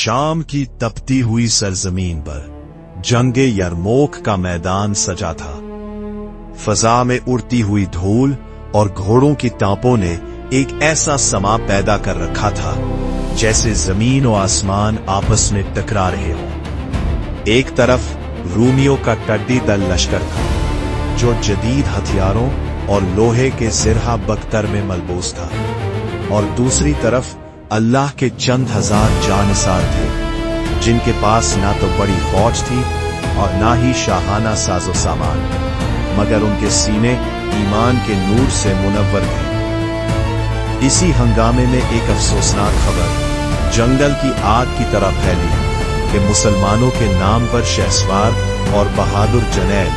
शाम की तपती हुई सरजमीन पर जंगे यरमोक का मैदान सजा था। फजा में उड़ती हुई धूल और घोड़ों की टापों ने एक ऐसा समा पैदा कर रखा था जैसे जमीन और आसमान आपस में टकरा रहे हों। एक तरफ रूमियों का कड्डी दल लश्कर था जो जदीद हथियारों और लोहे के सिरहा बख्तर में मलबूस था, और दूसरी तरफ अल्लाह के चंद हजार जानिसार थे जिनके पास ना तो बड़ी फौज थी और ना ही शाहाना साजो सामान, मगर उनके सीने ईमान के नूर से मुनव्वर थे। इसी हंगामे में एक अफसोसनाक खबर जंगल की आग की तरह फैली कि मुसलमानों के नाम पर शहसवार और बहादुर जनैल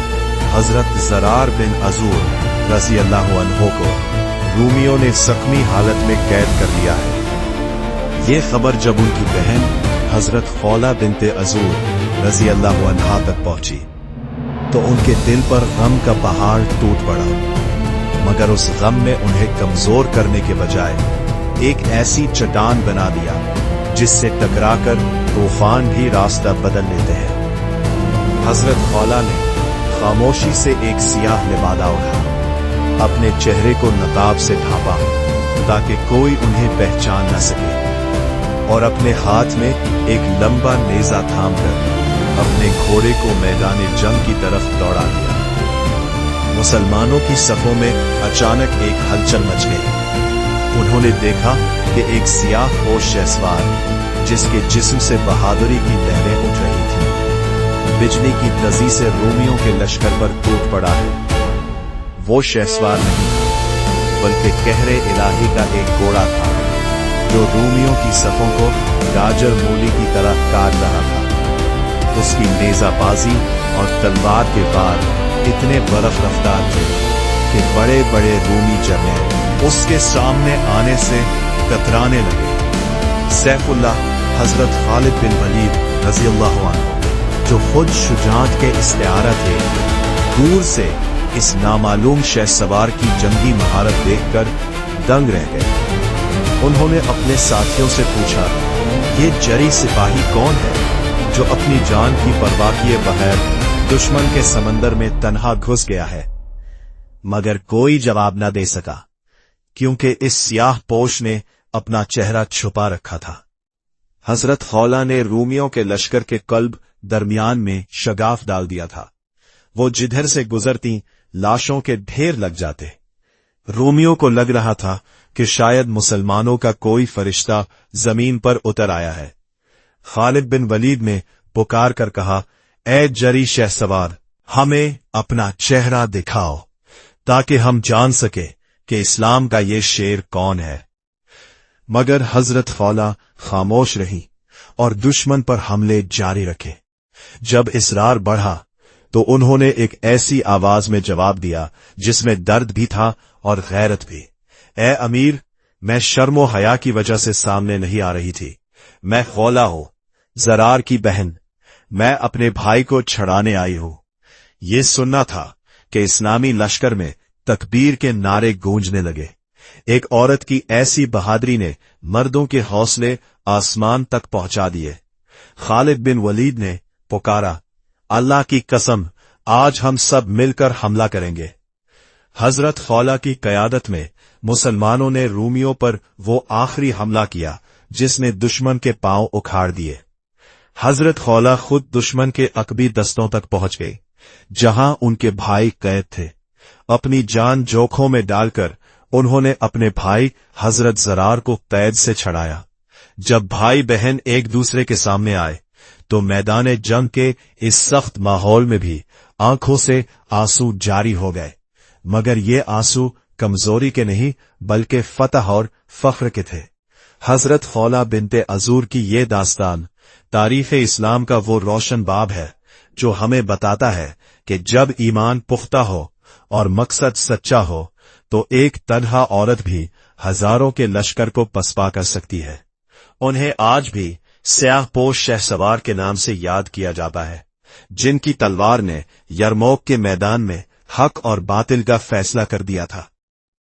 हजरत ज़रार बिन अजूर रज़ी अल्लाह अन्हो को रूमियों ने जख्मी हालत में कैद कर लिया है। ये खबर जब उनकी बहन हजरत खौला बिनते अजूर रज़ी अल्लाह अन्हा तक पहुंची तो उनके दिल पर गम का पहाड़ टूट पड़ा, मगर उस गम में उन्हें कमजोर करने के बजाय एक ऐसी चट्टान बना दिया जिससे टकराकर तूफान भी रास्ता बदल लेते हैं। हजरत खौला ने खामोशी से एक सियाह लिबादा उठा, अपने चेहरे को नकाब से ढांपा ताकि कोई उन्हें पहचान न सके, और अपने हाथ में एक लंबा नेजा थामकर अपने घोड़े को मैदान जंग की तरफ दौड़ा दिया। मुसलमानों की सफों में अचानक एक हलचल मच गई। उन्होंने देखा कि एक सियाह पोश शहसवार जिसके जिस्म से बहादुरी की लहरें उठ रही थीं, बिजली की तजी से रोमियों के लश्कर पर टूट पड़ा है। वो शहसवार नहीं था बल्कि कहरे इलाही का एक घोड़ा था जो रोमियों की सफों को गाजर मूली की तरह काट रहा था। उसकी नेजाबाजी और तलवार के बाद इतने बर्फ रफ्तार थे कि बड़े बड़े रूमी जर्नैल उसके सामने आने से कतराने लगे। सैफुल्लाह हजरत खालिद बिन वलीद रज़ी अल्लाह अन्हु जो खुद शुजाअत के इस्तिआरा थे, दूर से इस नामालूम शहसवार की जंगी महारत देखकर दंग रह गए। उन्होंने अपने साथियों से पूछा, ये जरी सिपाही कौन है जो अपनी जान की परवाह किए बगैर दुश्मन के समंदर में तन्हा घुस गया है? मगर कोई जवाब न दे सका क्योंकि इस सियाह पोश ने अपना चेहरा छुपा रखा था। हजरत खौला ने रूमियों के लश्कर के कल्ब दरमियान में शगाफ डाल दिया था। वो जिधर से गुजरती लाशों के ढेर लग जाते। रोमियों को लग रहा था कि शायद मुसलमानों का कोई फरिश्ता जमीन पर उतर आया है। खालिद बिन वलीद ने पुकार कर कहा, ए जरी शहसवार, हमें अपना चेहरा दिखाओ ताकि हम जान सके कि इस्लाम का ये शेर कौन है। मगर हजरत खौला खामोश रही और दुश्मन पर हमले जारी रखे। जब इसरार बढ़ा तो उन्होंने एक ऐसी आवाज में जवाब दिया जिसमें दर्द भी था और गैरत भी। ए अमीर, मैं शर्मो हया की वजह से सामने नहीं आ रही थी। मैं खौला हूं, ज़रार की बहन। मैं अपने भाई को छड़ाने आई हूं। ये सुनना था कि इस्लामी लश्कर में तकबीर के नारे गूंजने लगे। एक औरत की ऐसी बहादुरी ने मर्दों के हौसले आसमान तक पहुंचा दिए। खालिद बिन वलीद ने पुकारा, अल्लाह की कसम, आज हम सब मिलकर हमला करेंगे। हजरत खौला की कयादत में मुसलमानों ने रूमियों पर वो आखिरी हमला किया जिसने दुश्मन के पांव उखाड़ दिए। हजरत खौला खुद दुश्मन के अकबी दस्तों तक पहुंच गई जहां उनके भाई कैद थे। अपनी जान जोखों में डालकर उन्होंने अपने भाई हजरत ज़रार को कैद से छड़ाया। जब भाई बहन एक दूसरे के सामने आए तो मैदान जंग के इस सख्त माहौल में भी आंखों से आंसू जारी हो गए, मगर ये आंसू कमजोरी के नहीं बल्कि फतह और फख्र के थे। हजरत खौला बिनते अजूर की ये दास्तान तारीख इस्लाम का वो रोशन बाब है जो हमें बताता है कि जब ईमान पुख्ता हो और मकसद सच्चा हो तो एक तन्हा औरत भी हजारों के लश्कर को पसपा कर सकती है। उन्हें आज भी स्याह पोश शहसवार के नाम से याद किया जाता है, जिनकी तलवार ने यरमौक के मैदान में हक और बातिल का फैसला कर दिया था।